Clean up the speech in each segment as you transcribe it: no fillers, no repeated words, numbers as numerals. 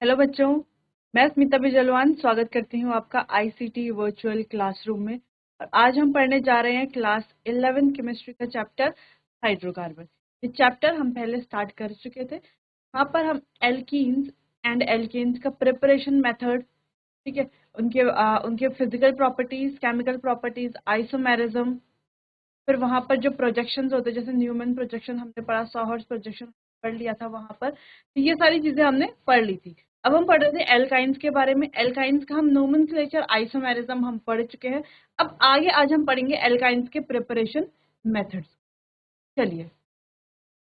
Hello बच्चों, मैं स्मिता बिजलवान स्वागत करती हूँ आपका आईसीटी वर्चुअल क्लासरूम में। और आज हम पढ़ने जा रहे हैं क्लास 11 केमिस्ट्री का चैप्टर हाइड्रोकार्बन। ये चैप्टर हम पहले स्टार्ट कर चुके थे। वहाँ पर हम एल्कीन्स एंड एल्केन्स का प्रिपरेशन मेथड, ठीक है, उनके physical properties, chemical properties, isomerism, फिर वहाँ पर जो प्रोजेक्शंस होते हैं जैसे न्यूमैन प्रोजेक्शन हमने पढ़ा, सॉहर्स प्रोजेक्शन पढ़ लिया था वहाँ पर। तो ये सारी चीजें हमने पढ़ ली थी। अब हम पढ़ रहे थे एल्काइंस के बारे में। एल्काइंस का हम नोमेनक्लेचर, आइसोमेरिज्म हम पढ़ चुके हैं। अब आगे आज हम पढ़ेंगे एल्काइंस के प्रिपरेशन मेथड्स। चलिए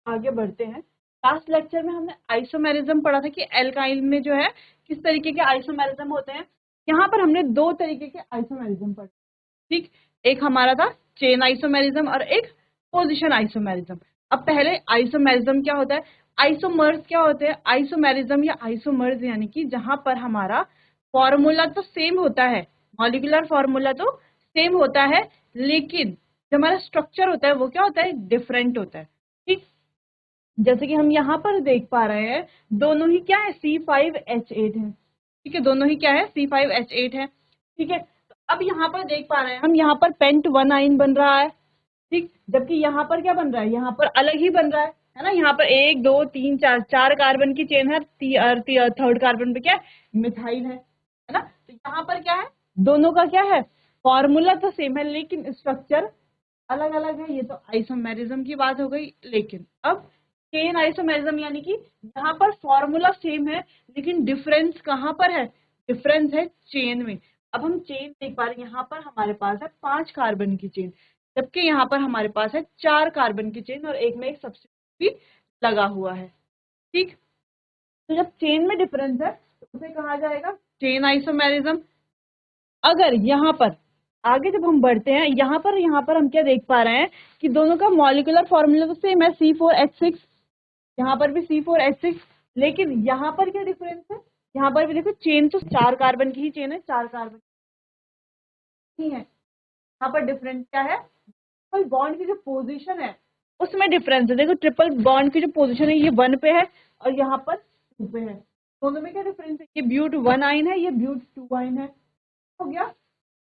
आगे बढ़ते हैं। लास्ट लेक्चर में हमने आइसोमेरिज्म पढ़ा था कि एल्काइल में जो है किस तरीके के आइसोमेरिज्म होते हैं। यहाँ पर हमने दो तरीके के आइसोमेरिज्म पढ़े, ठीक। एक हमारा था चेन आइसोमेरिज्म और एक पोजीशन आइसोमेरिज्म। अब पहले आइसोमेरिज्म क्या होता है, आइसोमर्स क्या होते हैं। आइसोमेरिज्म या आइसोमर्स यानी कि जहां पर हमारा फॉर्मूला तो सेम होता है, मॉलिक्यूलर फॉर्मूला तो सेम होता है, लेकिन जो हमारा स्ट्रक्चर होता है वो क्या होता है, डिफरेंट होता है, ठीक। जैसे कि हम यहाँ पर देख पा रहे हैं दोनों ही क्या है, C5H8 है, ठीक है, दोनों ही क्या है, C5H8 है, ठीक है। तो अब यहाँ पर देख पा रहे हैं हम, यहाँ पर पेंट वन आइन बन रहा है, ठीक, जबकि यहाँ पर क्या बन रहा है, यहाँ पर अलग ही बन रहा है ना। यहाँ पर एक दो तीन चार, चार कार्बन की चेन है, थर्ड कार्बन पे क्या है, मिथाइल है ना। तो यहाँ पर क्या है, दोनों का क्या है, फॉर्मूला तो सेम है लेकिन स्ट्रक्चर अलग अलग है। ये तो आइसोमेरिज्म की बात हो गई। लेकिन अब चेन आइसोमेरिज्म यानी कि यहाँ पर फॉर्मूला सेम है लेकिन डिफरेंस कहाँ पर है, डिफरेंस है चेन में। अब हम चेन देख पा रहे हैं, यहाँ पर हमारे पास है 5 कार्बन की चेन, जबकि यहाँ पर हमारे पास है 4 कार्बन की चेन और एक में एक सब्स्टिट्यूट भी लगा हुआ है, ठीक। तो जब चेन में डिफरेंस है तो उसे कहा जाएगा चेन आइसोमेरिज्म। अगर यहाँ पर आगे जब हम बढ़ते हैं, यहाँ पर हम क्या देख पा रहे हैं कि दोनों का मॉलिक्यूलर फॉर्मूला तो सेम है, C4H6, यहाँ पर भी C4H6, लेकिन यहाँ पर क्या डिफरेंस है, यहाँ पर भी देखो चेन तो 4 कार्बन की ही चेन है, 4 कार्बन नहीं है। यहाँ पर डिफरेंस क्या है, ट्रिपल बॉन्ड की जो पोजीशन है उसमें डिफरेंस है। देखो ट्रिपल बॉन्ड की जो पोजीशन है ये 1 पे है और यहाँ पर 2 पे है, दोनों में क्या डिफरेंस है, ये ब्यूट 1 आइन है, ये ब्यूट 2 आइन है, हो गया।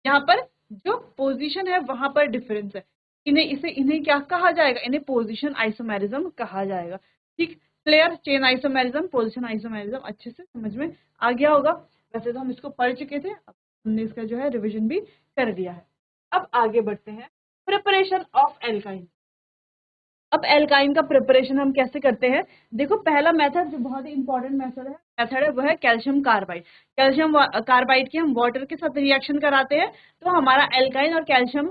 यहाँ पर जो पोजीशन है वहां पर डिफरेंस है। इन्हें क्या कहा जाएगा, इन्हें पोजीशन आइसोमेरिज्म कहा जाएगा, ठीक। Clear, chain isomerism, position isomerism अच्छे से समझ में आ गया होगा। वैसे तो हम इसको पढ़ चुके थे, अब हमने इसका जो है रिविजन भी कर दिया है। अब आगे बढ़ते हैं, प्रिपरेशन ऑफ एल्काइन। अब एल्काइन का प्रिपरेशन हम कैसे करते हैं, देखो पहला मेथड जो बहुत ही इंपॉर्टेंट मेथड है वो है कैल्शियम कार्बाइड। कैल्शियम कार्बाइड की हम वाटर के साथ रिएक्शन कराते हैं तो हमारा एल्काइन और कैल्शियम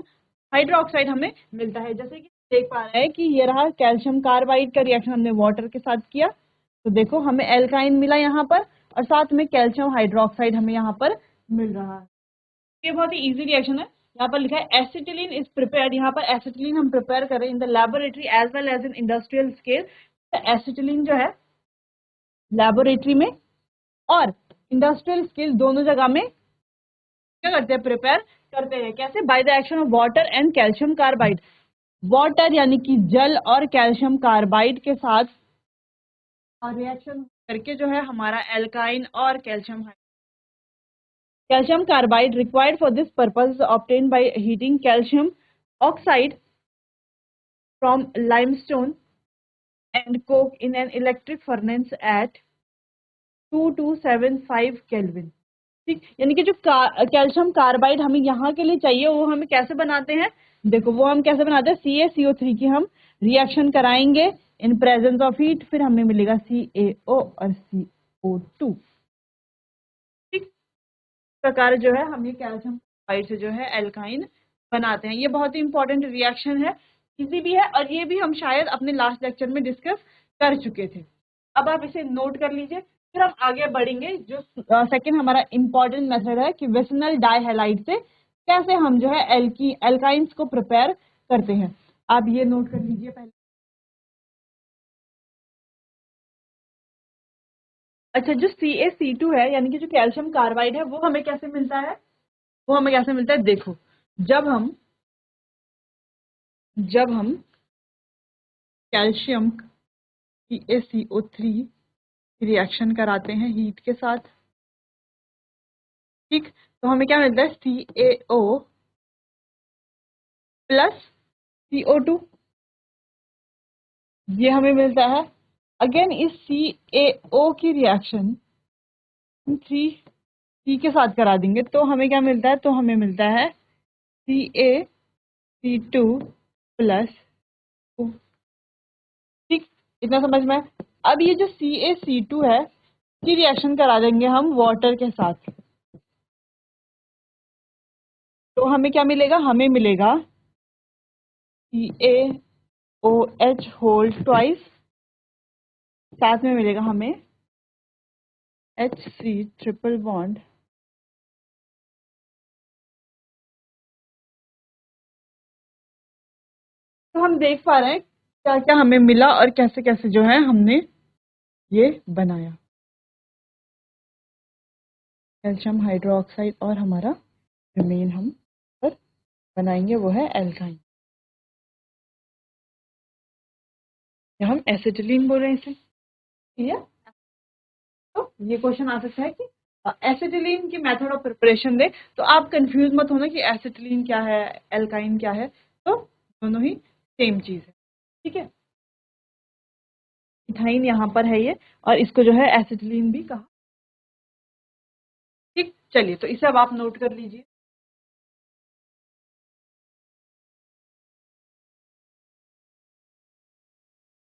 हाइड्रोक्साइड हमें मिलता है। जैसे कि देख पा रहे हैं कि ये रहा कैल्शियम कार्बाइड का रिएक्शन हमने वाटर के साथ किया, तो देखो हमें एल्काइन मिला यहाँ पर और साथ में कैल्शियम हाइड्रोक्साइड हमें यहाँ पर मिल रहा है। ये बहुत ही इजी रिएक्शन है। यहाँ पर लिखा है एसिटिलीन इज प्रिपेयर्ड, यहाँ पर एसिटिलीन हम प्रिपेयर करें in the laboratory as well as in industrial scale. तो एसिटिलीन जो है लैबोरेटरी में और इंडस्ट्रियल स्केल दोनों जगह में क्या करते हैं, प्रिपेयर करते हैं। कैसे, by the action of water and calcium carbide. Water यानी कि जल और कैल्शियम कार्बाइड के साथ रिएक्शन करके जो है हमारा एल्काइन और calcium carbide required for this purpose is obtained by heating calcium oxide from limestone and coke in an electric furnace at 2275 Kelvin, ठीक। यानी कि जो कैल्शियम कार्बाइड हमें यहाँ के लिए चाहिए वो हमें कैसे बनाते हैं, देखो वो हम कैसे बनाते हैं, CaCO3 की हम रिएक्शन कराएंगे इन प्रेजेंस ऑफ हीट, फिर हमें मिलेगा CaO और CO2, ठीक। प्रकार जो है हम ये कैल्शियम कार्बाइड से जो है एल्काइन बनाते हैं। ये बहुत ही इंपॉर्टेंट रिएक्शन है, इजी भी है और ये भी हम शायद अपने लास्ट लेक्चर में डिस्कस कर चुके थे। अब आप इसे नोट कर लीजिए, फिर हम आगे बढ़ेंगे। जो सेकंड हमारा इंपॉर्टेंट मेथड है कि विसिनल डाइहैलाइड से कैसे हम जो है एल्काइंस को प्रिपेयर करते हैं। आप ये नोट कर लीजिए पहले। अच्छा, जो CaC2 है यानी कि जो कैल्शियम कार्बाइड है वो हमें कैसे मिलता है, वो हमें कैसे मिलता है, देखो जब हम कैल्शियम CaCO3 रिएक्शन कराते हैं हीट के साथ। ठीक, तो हमें क्या मिलता है, CaO प्लस CO2, ये हमें मिलता है। अगेन इस CaO की रिएक्शन हम C के साथ करा देंगे तो हमें क्या मिलता है, तो हमें मिलता है CaC2 प्लस O। ठीक, इतना समझ में। अब ये जो CaC2 है की रिएक्शन करा देंगे हम वाटर के साथ, तो हमें क्या मिलेगा, हमें मिलेगा CaOH होल ट्वाइस, साथ में मिलेगा हमें H3 ट्रिपल बॉन्ड तो हम देख पा रहे हैं क्या क्या हमें मिला और कैसे कैसे जो है हमने ये बनाया। कैल्शियम हाइड्रोक्साइड और हमारा मेन हम पर बनाएंगे वो है एल्काइन, या हम एसिटिलीन बोल रहे हैं इसे। ठीक है, तो ये क्वेश्चन आ सकता है कि एसिटिलीन की मेथड ऑफ प्रिपरेशन दे, तो आप कंफ्यूज मत होना कि एसिटिलीन क्या है, एल्काइन क्या है, तो दोनों ही सेम चीज है। ठीक है, इथाइन यहाँ पर है ये, और इसको जो है एसिटिलीन भी कहा। ठीक, चलिए तो इसे अब आप नोट कर लीजिए।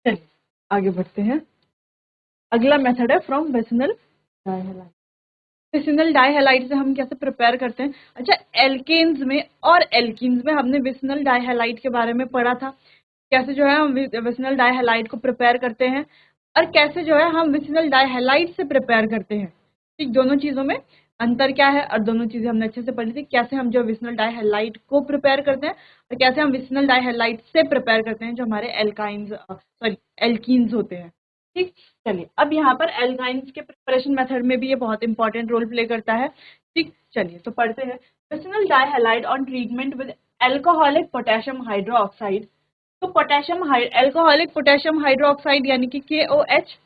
चलिए आगे बढ़ते हैं। अगला मेथड है फ्रॉम विसिनल डाइहैलाइड। विसिनल डाइहैलाइड से हम कैसे प्रिपेयर करते हैं। अच्छा, एल्केन्स में और एल्कीन्स में हमने विसिनल डाइहैलाइड के बारे में पढ़ा था, कैसे जो है हम विसिनल डाइहैलाइड को प्रिपेयर करते हैं और कैसे जो है हम विसिनल डाइहैलाइड से प्रिपेयर करते हैं। ठीक, दोनों चीजों में अंतर क्या है और दोनों चीजें हमने अच्छे से पढ़ी थी, कैसे हम जो विसिनल डाइहैलाइड को प्रिपेयर करते हैं और कैसे हम विसिनल डाइहैलाइड से प्रिपेयर करते हैं जो हमारे एल्काइंस सॉरी एल्कीन्स होते हैं। ठीक, चलिए अब यहाँ पर एल्काइंस के प्रिपरेशन मेथड में भी ये बहुत इंपॉर्टेंट रोल प्ले करता है। ठीक, चलिए तो पढ़ते हैं। Vicinal dihalide on treatment with alcoholic potassium hydroxide. तो पोटेशियम एल्कोहलिक पोटेशियम हाइड्रोक्साइड यानी कि KOH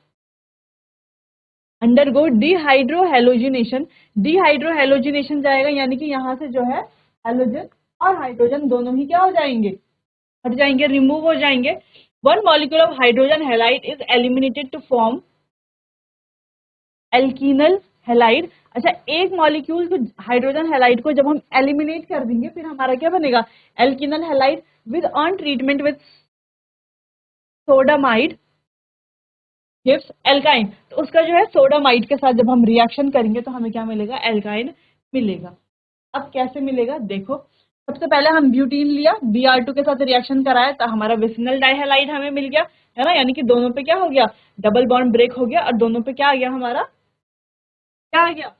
अंडरगो डिहाइड्रोहेलोजिनेशन। डिहाइड्रोहेलोजिनेशन जाएगा यानी कि यहाँ से जो है हेलोजन और हाइड्रोजन दोनों ही क्या हो जाएंगे, हट जाएंगे, रिमूव हो जाएंगे। One molecule of hydrogen halide is eliminated to form alkenyl halide. अच्छा, एक मॉलिक्यूल को हाइड्रोजन हेलाइड को जब हम एलिमिनेट कर देंगे फिर हमारा क्या बनेगा, alkenyl halide. With on treatment with sodamide gives alkyne. तो उसका जो है सोडामाइड के साथ जब हम रिएक्शन करेंगे तो हमें क्या मिलेगा, एल्काइन मिलेगा। अब कैसे मिलेगा देखो, सबसे पहले हम ब्यूटीन लिया, Br2 के साथ रिएक्शन कराया तो हमारा विसिनल डाइहैलाइड हमें मिल गया, है ना, यानी कि दोनों पे क्या हो गया, डबल बॉन्ड ब्रेक हो गया और दोनों पे क्या आ गया, हमारा क्या आ गया,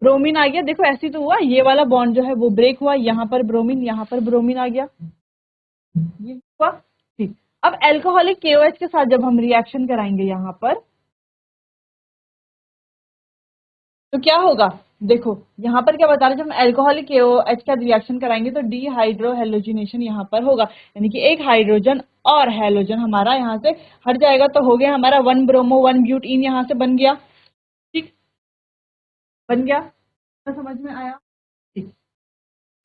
ब्रोमीन आ गया। देखो ऐसे तो हुआ, ये वाला बॉन्ड जो है वो ब्रेक हुआ, यहाँ पर ब्रोमीन, यहाँ पर ब्रोमीन आ गया, ये हुआ। ठीक, अब एल्कोहलिक KOH के साथ जब हम रिएक्शन कराएंगे यहाँ पर तो क्या होगा, देखो यहाँ पर क्या बता रहे हैं, जब हम एल्कोहलिक KOH का रिएक्शन कराएंगे तो डिहाइड्रोहेलोजिनेशन यहाँ पर होगा, यानी कि एक हाइड्रोजन और हेलोजन हमारा यहाँ से हट जाएगा, तो हो गया हमारा वन ब्रोमो वन ब्यूटीन यहाँ से बन गया। ठीक, बन गया, तो समझ में आया। ठीक,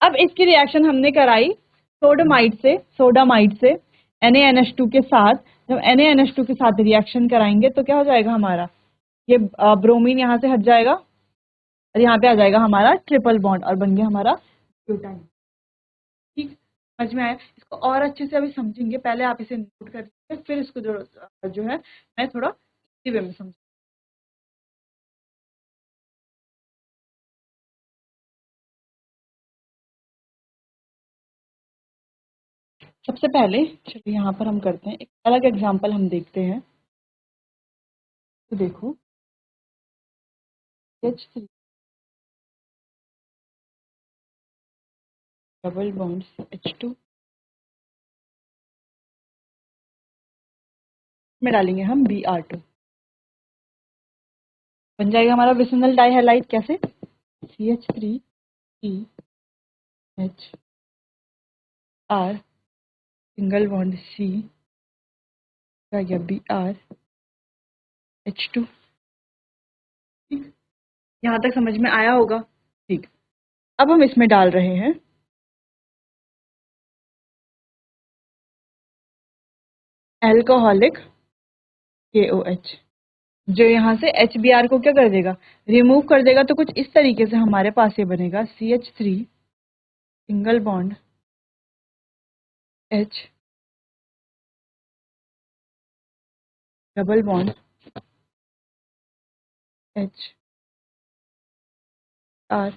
अब इसकी रिएक्शन हमने कराई सोडामाइड से NaNH2 के साथ। जब NaNH2 के साथ रिएक्शन कराएंगे तो क्या हो जाएगा हमारा, ये ब्रोमीन यहाँ से हट जाएगा और यहाँ पे आ जाएगा हमारा ट्रिपल बॉन्ड और बन गया हमारा ब्यूटाइन। ठीक, समझ में आया। इसको और अच्छे से अभी समझेंगे, पहले आप इसे नोट कर लीजिए फिर इसको जो है मैं थोड़ा इसी वे में समझ। सबसे पहले चलिए यहाँ पर हम करते हैं एक अलग एग्जांपल, हम देखते हैं। तो देखो H3 डबल बॉन्ड H2 में डालेंगे हम Br2, बन जाएगा हमारा विसिनल डाइहैलाइड। कैसे, CH3 CHR single bond C का गया Br H2। ठीक, यहाँ तक समझ में आया होगा। ठीक, अब हम इसमें डाल रहे हैं एल्कोहलिक KOH, जो यहाँ से HBr को क्या कर देगा, रिमूव कर देगा। तो कुछ इस तरीके से हमारे पास ये बनेगा CH3 single bond H double bond H R।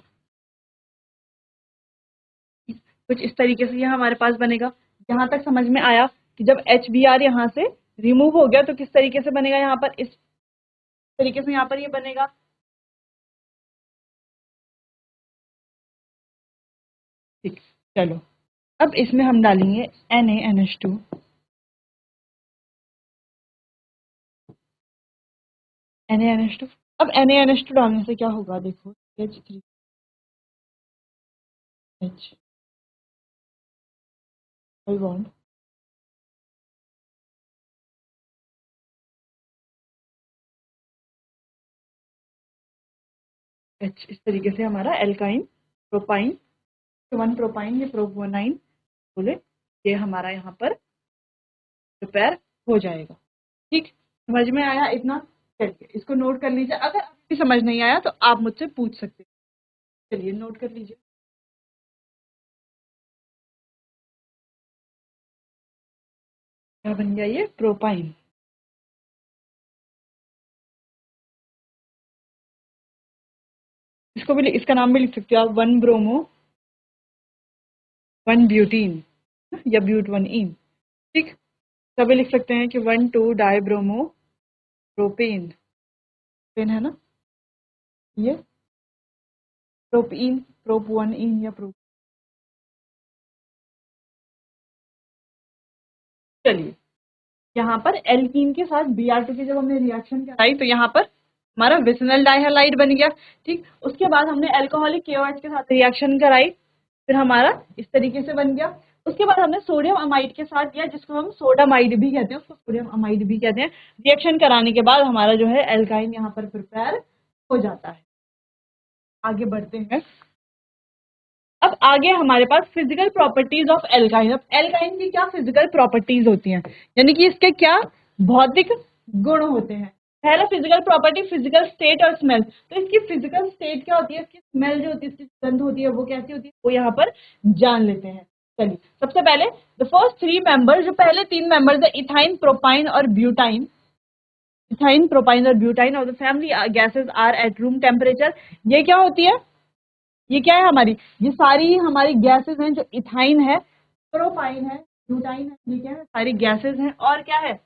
कुछ इस तरीके से ये हमारे पास बनेगा। यहाँ तक समझ में आया कि जब HBr यहाँ से रिमूव हो गया तो किस तरीके से बनेगा, यहाँ पर इस तरीके से यहाँ पर ये बनेगा। ठीक, चलो अब इसमें हम डालेंगे NaNH2। NaNH2, अब NaNH2 डालने से क्या होगा, देखो H3H डबल बॉन्ड H, इस तरीके से हमारा एल्काइन प्रोपाइन 1 प्रोपाइन, ये प्रोपोनाइन बोले, ये हमारा यहाँ पर प्रिपेयर हो जाएगा। ठीक, समझ में आया इतना? चलिए इसको नोट कर लीजिए। अगर अभी समझ नहीं आया तो आप मुझसे पूछ सकते हैं। चलिए नोट कर लीजिए। क्या बन गया, ये प्रोपाइन। इसको भी, इसका नाम भी लिख सकते हो आप 1 ब्रोमो 1 ब्यूटीन या ब्यूट 1 इन। ठीक, तभी लिख सकते हैं कि 1,2 डाइब्रोमो प्रोपेन, पेन है ना ये, प्रोपीन, प्रोप 1 इन या प्रोप। चलिए यहाँ पर एल्कीन के साथ Br2 की जब हमने रिएक्शन कराई तो यहाँ पर हमारा विसिनल डाइहैलाइड बन गया। ठीक, उसके बाद हमने अल्कोहलिक KOH के साथ रिएक्शन कराई, फिर हमारा इस तरीके से बन गया। उसके बाद हमने सोडियम अमाइड के साथ किया, जिसको हम सोडामाइड भी कहते हैं, उसको सोडियम अमाइड भी कहते हैं। रिएक्शन कराने के बाद हमारा जो है एल्काइन यहाँ पर प्रिपेयर हो जाता है। आगे बढ़ते हैं। अब आगे हमारे पास फिजिकल प्रॉपर्टीज ऑफ एल्काइन। अब एल्काइन की क्या फिजिकल प्रॉपर्टीज होती हैं, यानी कि इसके क्या भौतिक गुण होते हैं। पहला फिजिकल प्रॉपर्टी, फिजिकल स्टेट और स्मेल। तो इसकी फिजिकल स्टेट क्या होती है, इसकी स्मेल जो होती है, इसकी गंध होती है, वो कैसी होती है, वो यहाँ पर जान लेते हैं। चलिए सबसे पहले द फर्स्ट 3 मेंबर, जो पहले 3 मेंबर्स है, इथाइन, प्रोपाइन और ब्यूटाइन। इथाइन, प्रोपाइन और butyne of the family gases are at room temperature. ये क्या होती है, ये क्या है हमारी, ये सारी हमारी गैसेस हैं। जो इथाइन है, प्रोपाइन है, ब्यूटाइन है, ये क्या है, सारी गैसेस हैं। और क्या है,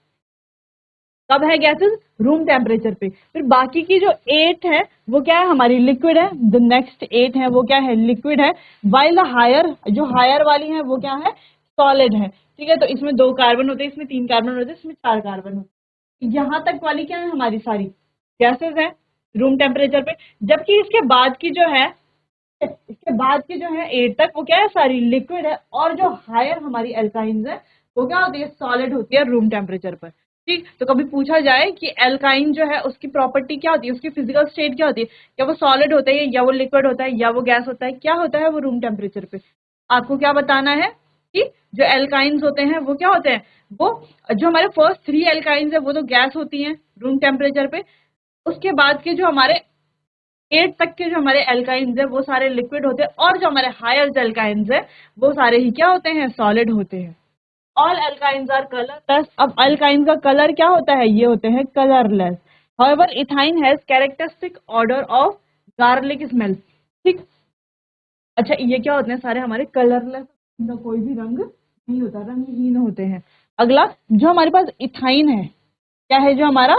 कब है गैसेस, रूम टेम्परेचर पे। फिर बाकी की जो 8 है वो क्या है, हमारी लिक्विड है। द नेक्स्ट 8 है वो क्या है, लिक्विड है। वाइल द हायर, जो हायर वाली है वो क्या है, सॉलिड है। ठीक है, तो इसमें 2 कार्बन होते हैं, इसमें 3 कार्बन होते हैं, इसमें 4 कार्बन होते हैं। यहाँ तक वाली क्या है, हमारी सारी गैसेस है रूम टेम्परेचर पे। जबकि इसके बाद की जो है, इसके बाद की जो है 8 तक, वो क्या है, सारी लिक्विड है। और जो हायर हमारी एल्काइंस है वो क्या होती है, सॉलिड होती है रूम टेम्परेचर पर। ठीक, तो कभी पूछा जाए कि एल्काइन जो है उसकी प्रॉपर्टी क्या होती है, उसकी फिजिकल स्टेट क्या होती है, क्या वो सॉलिड होता है, या वो लिक्विड होता है, या वो गैस होता है, क्या होता है वो रूम टेम्परेचर पे, आपको क्या बताना है कि जो एल्काइंस होते हैं वो क्या होते हैं, वो जो हमारे फर्स्ट 3 एल्काइंस है वो तो गैस होती हैं रूम टेम्परेचर पे। उसके बाद के जो हमारे 8 तक के जो हमारे एल्काइंस है वो सारे लिक्विड होते हैं। और जो हमारे हायर एल्काइंस है वो सारे ही क्या होते हैं, सॉलिड होते हैं। All alkynes are colourless. अब एल्काइन का कलर क्या होता है, ये होते हैं colourless. However ethyne has characteristic order of garlic smell. ठीक, अच्छा ये क्या होते हैं, सारे हमारे कलरलेस, इनका कोई भी रंग नहीं होता, रंगहीन होते हैं। अगला जो हमारे पास इथाइन है, क्या है जो हमारा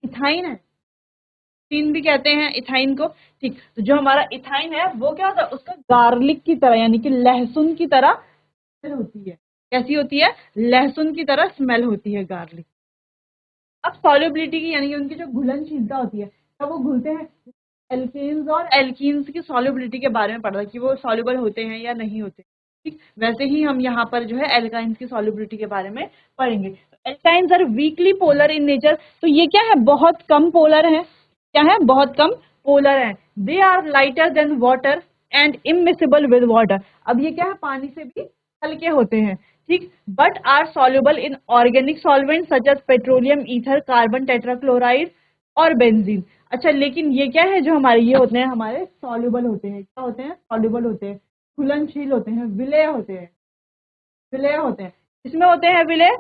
इथाइन है, इथाइन भी कहते हैं इथाइन को। ठीक, तो जो हमारा इथाइन है वो क्या होता है, उसका गार्लिक की तरह यानी कि लहसुन की तरह स्मेल होती है। कैसी होती है, लहसुन की तरह स्मेल होती है गार्लिक। अब सॉल्युबिलिटी की, यानी कि उनकी जो घुलनशीलता होती है, तब वो घुलते हैं। एल्केन्स और एल्कीन्स की सॉल्युबिलिटी के बारे में पढ़ा कि वो सॉल्युबल होते हैं या नहीं होते। ठीक, वैसे ही हम यहाँ पर जो है एल्काइंस की सॉल्युबिलिटी के बारे में पढ़ेंगे। Alkynes are weakly polar in nature, तो ये क्या है, बहुत कम पोलर है, क्या है, बहुत कम पोलर है। They are lighter than water and immiscible with water, अब ये क्या है, पानी से भी हल्के होते हैं, ठीक, but are soluble in organic solvent such as petroleum, ether, carbon tetrachloride और बेंजीन। अच्छा, लेकिन ये क्या है, जो हमारे ये होते हैं, हमारे सॉल्युबल होते हैं, क्या होते हैं, सॉल्युबल होते हैं, घुलनशील होते हैं, विलेय होते हैं, विलेय होते हैं, इसमें होते हैं विलेय,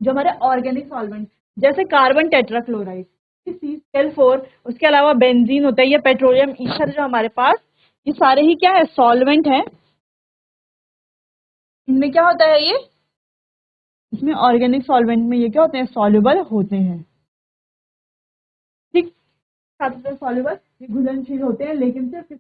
जो हमारे ऑर्गेनिक सॉल्वेंट जैसे कार्बन टेट्राक्लोराइड, CCl4, उसके अलावा बेंजीन होता है, या पेट्रोलियम ईथर, जो हमारे पास, ये सारे ही क्या है, सॉल्वेंट है। इनमें क्या होता है, ये इसमें ऑर्गेनिक सॉल्वेंट में ये क्या होते हैं, सॉल्युबल होते हैं, ठीक, साथ सॉल्युबल, ये घुलनशील होते हैं, लेकिन सिर्फ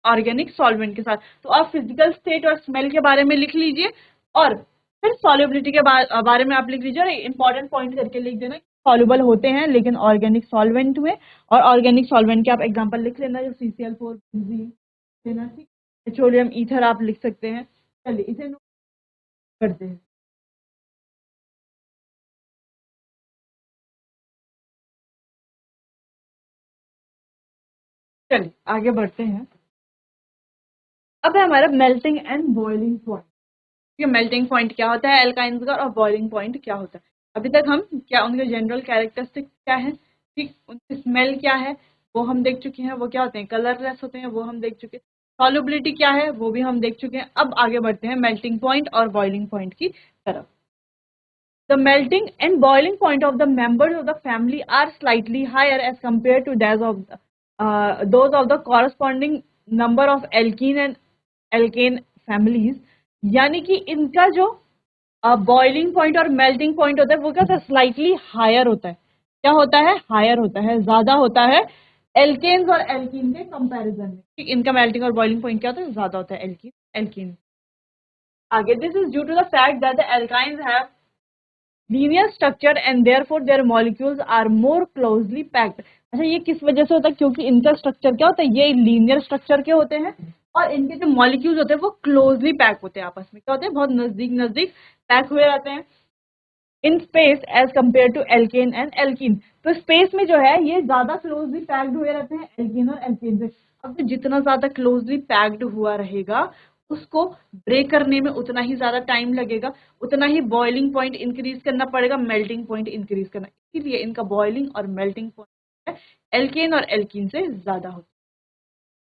ऑर्गेनिक सॉल्वेंट के साथ। तो आप फिजिकल स्टेट और स्मेल के बारे में लिख लीजिए, और फिर सॉल्युबिलिटी के बारे में आप लिख लीजिए, और इंपॉर्टेंट पॉइंट करके लिख देना, सॉल्युबल होते हैं लेकिन ऑर्गेनिक सॉल्वेंट में, और ऑर्गेनिक सॉल्वेंट के आप एग्जांपल लिख लेना, जो CCl4 लेना, ठीक, पेट्रोलियम ईथर आप लिख सकते हैं। चलिए इसे नोट करते हैं। चलिए आगे बढ़ते हैं। अब है हमारा मेल्टिंग एंड बॉइलिंग पॉइंट। ये मेल्टिंग पॉइंट क्या होता है एल्काइंस का, और बॉइलिंग पॉइंट क्या होता है। अभी तक हम क्या, उनके जनरल कैरेक्टरिस्टिक्स क्या है, ठीक, उनकी स्मेल क्या है वो हम देख चुके हैं, वो क्या होते हैं, कलरलेस होते हैं, वो हम देख चुके हैं। सॉल्युबिलिटी क्या है वो भी हम देख चुके हैं। अब आगे बढ़ते हैं मेल्टिंग पॉइंट और बॉइलिंग पॉइंट की तरफ। The melting and boiling point of the members of the family are slightly higher as compared to those of the corresponding number of alkene and alkane families। यानी कि इनका जो boiling point और melting point होता है वो क्या होता है, स्लाइटली हायर होता है। क्या होता है, हायर होता है, ज्यादा होता है एल्केन्स और एल्कीन के कंपैरिजन में, ठीक, इनका मेल्टिंग और बॉइलिंग पॉइंट क्या होता है, ज्यादा होता है एल्कीन एल्कीन। आगे, this is due to the fact that the alkynes have linear structure and therefore their molecules are more closely packed. अच्छा, ये किस वजह से होता है, क्योंकि इनका स्ट्रक्चर क्या होता है, ये लीनियर स्ट्रक्चर के होते हैं, और इनके जो मॉलिक्यूल्स होते हैं वो क्लोजली पैक होते हैं, आपस में क्या होते हैं, बहुत नजदीक नजदीक पैक हुए रहते हैं। In space as compare to alkane and alkene, तो स्पेस में जो है ये ज्यादा क्लोजली पैक्ड हुए रहते हैं एल्कीन और एल्कीन से। अब तो जितना ज्यादा क्लोजली पैक्ड हुआ रहेगा उसको ब्रेक करने में उतना ही ज्यादा टाइम लगेगा, उतना ही बॉइलिंग पॉइंट इंक्रीज करना पड़ेगा, मेल्टिंग पॉइंट इंक्रीज करना, इसीलिए इनका बॉइलिंग और मेल्टिंग पॉइंट एल्केन और एल्कीन से ज्यादा होता है।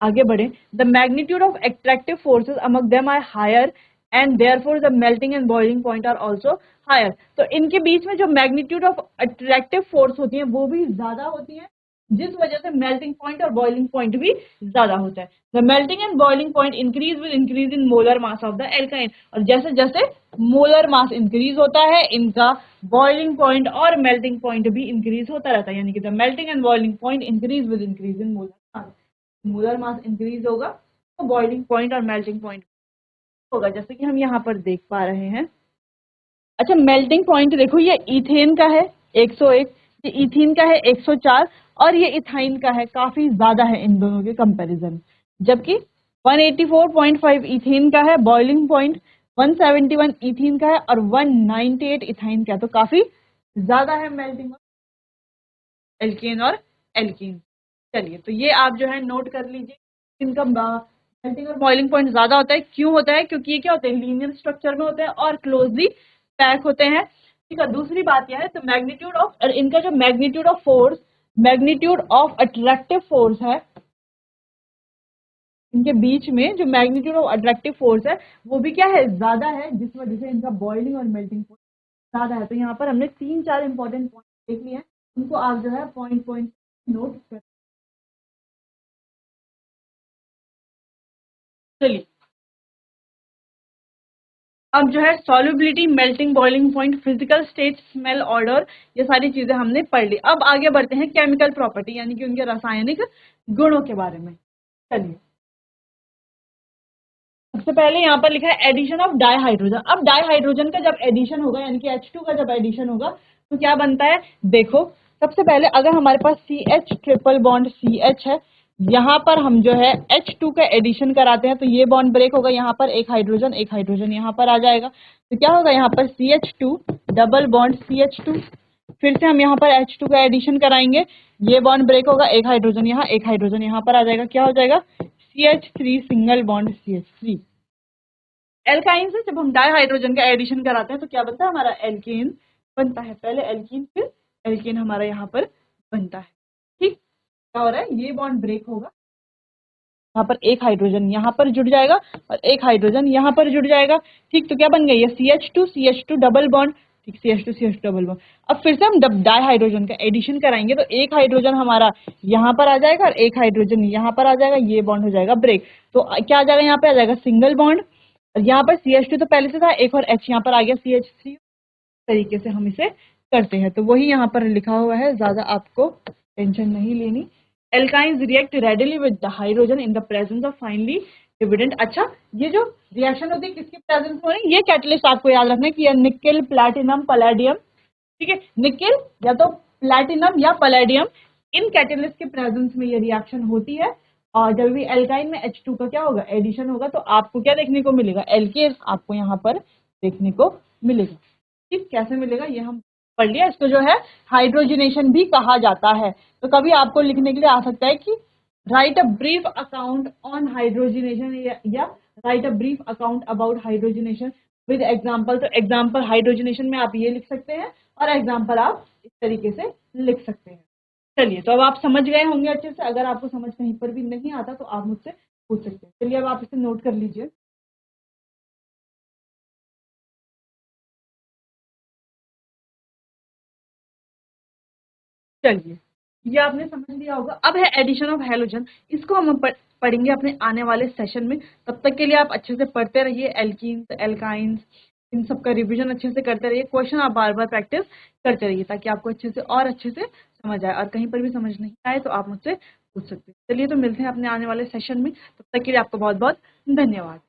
आगे बढ़े, the magnitude of attractive forces among them are higher and therefore the melting and boiling point are also higher. तो इनके बीच में जो मैग्नीट्यूड ऑफ अट्रैक्टिव फोर्स होती है वो भी ज्यादा होती है, जिस वजह से मेल्टिंग पॉइंट और बॉइलिंग पॉइंट भी ज्यादा होता है। The melting and boiling point increase with increase in molar mass of the alkyne, और जैसे जैसे मोलर मास इंक्रीज होता है इनका बॉइलिंग पॉइंट और मेल्टिंग पॉइंट भी इंक्रीज होता रहता है, यानी कि the melting and boiling point increase with increase in molar mass increase होगा तो बॉइलिंग पॉइंट और मेल्टिंग पॉइंट होगा, जैसे कि हम यहाँ पर देख पा रहे हैं। अच्छा, मेल्टिंग पॉइंट देखो, ये इथेन का है 101, ये इथीन का है 104, और ये इथाइन का है, काफी ज्यादा है इन दोनों के कंपैरिजन। जबकि 184.5 इथेन का है बॉइलिंग पॉइंट, 171 इथीन का है, और 198 इथाइन का है, तो काफी ज्यादा है मेल्टिंग एल्केन और एल्कीन। चलिए, तो ये आप जो है नोट कर लीजिए, इनका मेल्टिंग और बॉइलिंग पॉइंट ज्यादा होता है। क्यों होता है, क्योंकि ये क्या होते हैं, लीनियर स्ट्रक्चर में होते हैं और क्लोजली पैक होते हैं, ठीक है। दूसरी बात यह है, तो मैग्नीट्यूड ऑफ, इनका जो magnitude of force, magnitude of attractive force है, इनके बीच में जो मैग्नीट्यूड ऑफ अट्रैक्टिव फोर्स है वो भी क्या है, ज्यादा है, जिस वजह से इनका बॉइलिंग और मेल्टिंग पॉइंट ज्यादा है। तो यहाँ पर हमने 3-4 इंपॉर्टेंट पॉइंट देख लिए हैं, उनको आप जो है पॉइंट पॉइंट नोट कर। चलिए, अब जो है solubility, melting, boiling point, physical state, smell, order, ये सारी चीजें हमने पढ़ ली। अब आगे बढ़ते हैं केमिकल प्रॉपर्टी, यानी कि उनके रासायनिक गुणों के बारे में। चलिए, सबसे पहले यहाँ पर लिखा है एडिशन ऑफ डाइहाइड्रोजन। अब डाइहाइड्रोजन का जब एडिशन होगा, यानी कि H2 का जब एडिशन होगा तो क्या बनता है, देखो, सबसे पहले अगर हमारे पास CH ट्रिपल बॉन्ड CH है यहाँ पर हम जो है H2 का एडिशन कराते हैं तो ये बॉन्ड ब्रेक होगा, यहाँ पर एक हाइड्रोजन यहाँ पर आ जाएगा, तो क्या होगा यहाँ पर CH2 डबल बॉन्ड CH2, फिर से हम यहाँ पर H2 का एडिशन कराएंगे, ये बॉन्ड ब्रेक होगा, एक हाइड्रोजन यहाँ पर आ जाएगा, क्या हो जाएगा CH3 single bond CH3। Alkyne से जब हम डाई हाइड्रोजन का एडिशन कराते हैं तो क्या बनता है, हमारा एल्केन बनता है, पहले एल्कीन फिर एल्केन हमारा यहाँ पर बनता है। ठीक, क्या हो रहा है, ये बॉन्ड ब्रेक होगा, यहाँ पर एक हाइड्रोजन यहाँ पर जुड़ जाएगा और एक हाइड्रोजन यहाँ पर जुड़ जाएगा। ठीक, तो क्या बन गया, ये CH2 डबल बॉन्ड, ठीक, CH2 डबल बॉन्ड। अब फिर से हम डाई हाइड्रोजन का एडिशन कराएंगे तो एक हाइड्रोजन हमारा यहाँ पर आ जाएगा और एक हाइड्रोजन यहाँ पर आ जाएगा, ये बॉन्ड हो जाएगा ब्रेक, तो क्या आ जाएगा, यहाँ पे आ जाएगा सिंगल बॉन्ड, और यहाँ पर CH2 तो पहले से था, एक और H यहाँ पर आ गया CH3, तरीके से हम इसे करते हैं, तो वही यहाँ पर लिखा हुआ है, ज्यादा आपको टेंशन नहीं लेनी। Alkynes react readily with the hydrogen in the presence of finally dividend. अच्छा, ये जो रिएक्शन होती है किसके प्रेजेंस में हो रही है, ये कैटलिस्ट आपको याद रखना है कि निकेल प्लैटिनम पैलेडियम, ठीक है, निकेल या तो प्लैटिनम या पैलेडियम, इन कैटलिस्ट के प्रेजेंस में ये रिएक्शन होती है, और जब भी एल्काइन में H2 का क्या होगा, एडिशन होगा, तो आपको क्या देखने को मिलेगा, एल्केन आपको यहाँ पर देखने को मिलेगा। ठीक, कैसे मिलेगा ये हम पढ़ लिया, इसको जो है हाइड्रोजनेशन भी कहा जाता है। तो कभी आपको लिखने के लिए आ सकता है कि write a brief account on hydrogenation या write a brief account about hydrogenation with example, तो एग्जांपल हाइड्रोजनेशन में आप ये लिख सकते हैं और एग्जांपल आप इस तरीके से लिख सकते हैं। चलिए, तो अब आप समझ गए होंगे अच्छे से, अगर आपको समझ कहीं पर भी नहीं आता तो आप मुझसे पूछ सकते हैं। चलिए, अब आप इसे नोट कर लीजिए। चलिए, ये आपने समझ लिया होगा। अब है एडिशन ऑफ हैलोजन, इसको हम पढ़ेंगे अपने आने वाले सेशन में। तब तक के लिए आप अच्छे से पढ़ते रहिए, एल्कीन्स, एल्काइंस, इन सब का रिवीजन अच्छे से करते रहिए, क्वेश्चन आप बार बार प्रैक्टिस करते रहिए ताकि आपको अच्छे से और अच्छे से समझ आए, और कहीं पर भी समझ नहीं आए तो आप मुझसे पूछ सकते हैं। चलिए, तो मिलते हैं अपने आने वाले सेशन में, तब तक के लिए आपको बहुत बहुत धन्यवाद।